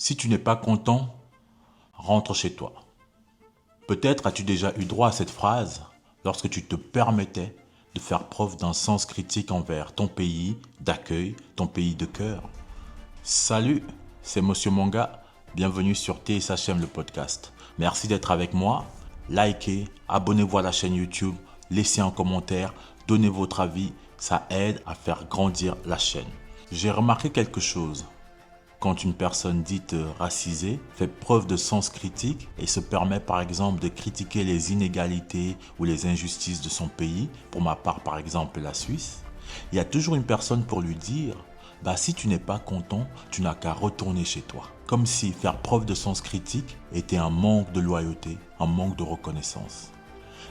Si tu n'es pas content, rentre chez toi. Peut-être as-tu déjà eu droit à cette phrase lorsque tu te permettais de faire preuve d'un sens critique envers ton pays d'accueil, ton pays de cœur. Salut, c'est Monsieur Manga, bienvenue sur TSHM le podcast. Merci d'être avec moi, likez, abonnez-vous à la chaîne YouTube, laissez un commentaire, donnez votre avis, ça aide à faire grandir la chaîne. J'ai remarqué quelque chose. Quand une personne dite racisée fait preuve de sens critique et se permet par exemple de critiquer les inégalités ou les injustices de son pays, pour ma part par exemple la Suisse, il y a toujours une personne pour lui dire « si tu n'es pas content, tu n'as qu'à retourner chez toi ». Comme si faire preuve de sens critique était un manque de loyauté, un manque de reconnaissance.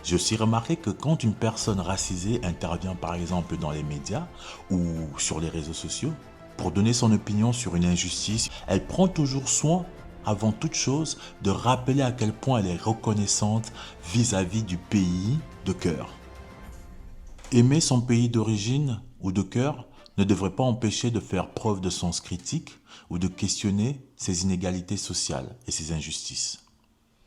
J'ai aussi remarqué que quand une personne racisée intervient par exemple dans les médias ou sur les réseaux sociaux, pour donner son opinion sur une injustice, elle prend toujours soin, avant toute chose, de rappeler à quel point elle est reconnaissante vis-à-vis du pays de cœur. Aimer son pays d'origine ou de cœur ne devrait pas empêcher de faire preuve de sens critique ou de questionner ses inégalités sociales et ses injustices.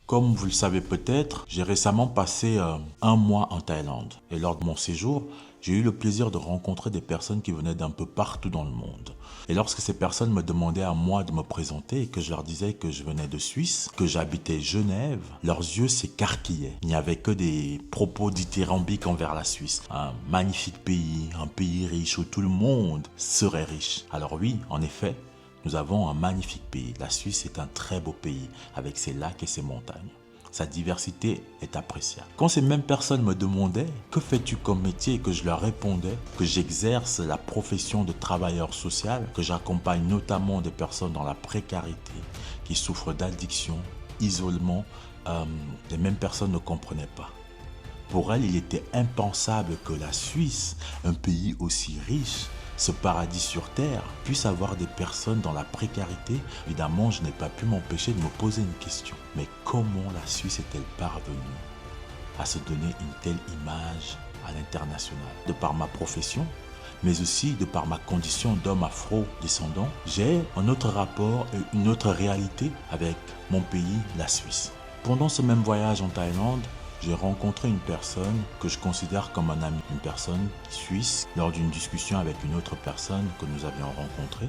Comme vous le savez peut-être, j'ai récemment passé un mois en Thaïlande. Et lors de mon séjour, j'ai eu le plaisir de rencontrer des personnes qui venaient d'un peu partout dans le monde. Et lorsque ces personnes me demandaient à moi de me présenter et que je leur disais que je venais de Suisse, que j'habitais Genève, leurs yeux s'écarquillaient. Il n'y avait que des propos dithyrambiques envers la Suisse. Un magnifique pays, un pays riche où tout le monde serait riche. Alors oui, en effet, nous avons un magnifique pays. La Suisse est un très beau pays avec ses lacs et ses montagnes. Sa diversité est appréciable. Quand ces mêmes personnes me demandaient « Que fais-tu comme métier ?» et que je leur répondais que j'exerce la profession de travailleur social, que j'accompagne notamment des personnes dans la précarité, qui souffrent d'addiction, isolement, les mêmes personnes ne comprenaient pas. Pour elles, il était impensable que la Suisse, un pays aussi riche, ce paradis sur terre, puisse avoir des personnes dans la précarité. Évidemment, je n'ai pas pu m'empêcher de me poser une question. Mais comment la Suisse est-elle parvenue à se donner une telle image à l'international? De par ma profession, mais aussi de par ma condition d'homme afro-descendant, j'ai un autre rapport et une autre réalité avec mon pays, la Suisse. Pendant ce même voyage en Thaïlande, j'ai rencontré une personne que je considère comme un ami, une personne suisse. Lors d'une discussion avec une autre personne que nous avions rencontrée,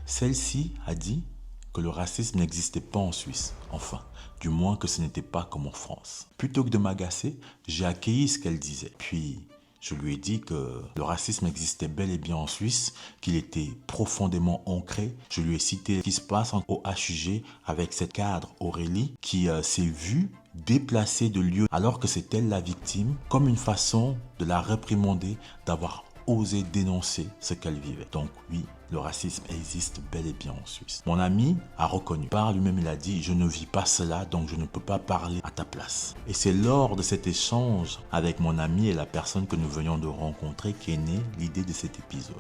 celle-ci a dit que le racisme n'existait pas en Suisse. Enfin, du moins que ce n'était pas comme en France. Plutôt que de m'agacer, j'ai accueilli ce qu'elle disait. Puis, je lui ai dit que le racisme existait bel et bien en Suisse, qu'il était profondément ancré. Je lui ai cité ce qui se passe au HUG avec cette cadre Aurélie qui s'est vue déplacée de lieu alors que c'est elle la victime, comme une façon de la réprimander d'avoir osé dénoncer ce qu'elle vivait. Donc oui, le racisme existe bel et bien en Suisse. Mon ami a reconnu. Par lui-même, il a dit « Je ne vis pas cela, donc je ne peux pas parler à ta place ». Et c'est lors de cet échange avec mon ami et la personne que nous venions de rencontrer qu'est née l'idée de cet épisode.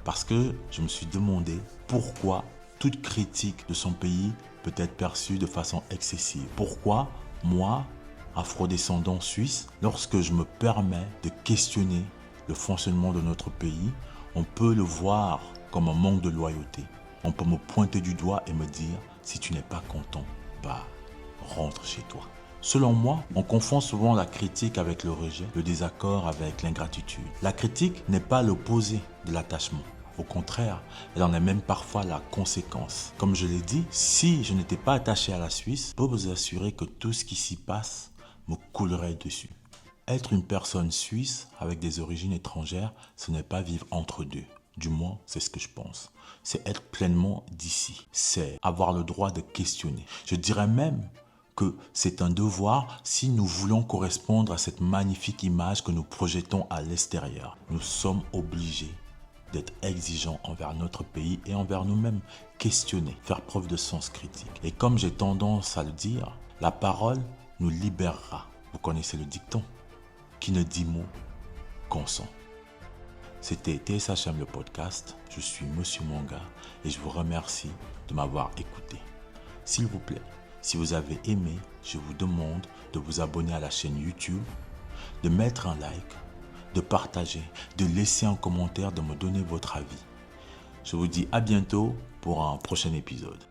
Parce que je me suis demandé pourquoi toute critique de son pays peut être perçue de façon excessive. Pourquoi moi, afrodescendant suisse, lorsque je me permets de questionner le fonctionnement de notre pays, on peut le voir comme un manque de loyauté. On peut me pointer du doigt et me dire « Si tu n'es pas content, rentre chez toi ». Selon moi, on confond souvent la critique avec le rejet, le désaccord avec l'ingratitude. La critique n'est pas l'opposé de l'attachement. Au contraire, elle en est même parfois la conséquence. Comme je l'ai dit, si je n'étais pas attaché à la Suisse, je peux vous assurer que tout ce qui s'y passe me coulerait dessus. Être une personne suisse avec des origines étrangères, ce n'est pas vivre entre deux. Du moins, c'est ce que je pense. C'est être pleinement d'ici. C'est avoir le droit de questionner. Je dirais même que c'est un devoir si nous voulons correspondre à cette magnifique image que nous projetons à l'extérieur. Nous sommes obligés d'être exigeants envers notre pays et envers nous-mêmes. Questionner, faire preuve de sens critique. Et comme j'ai tendance à le dire, la parole nous libérera. Vous connaissez le dicton. Qui ne dit mot, consent. C'était TSHM le podcast. Je suis Monsieur Manga et je vous remercie de m'avoir écouté. S'il vous plaît, si vous avez aimé, je vous demande de vous abonner à la chaîne YouTube, de mettre un like, de partager, de laisser un commentaire, de me donner votre avis. Je vous dis à bientôt pour un prochain épisode.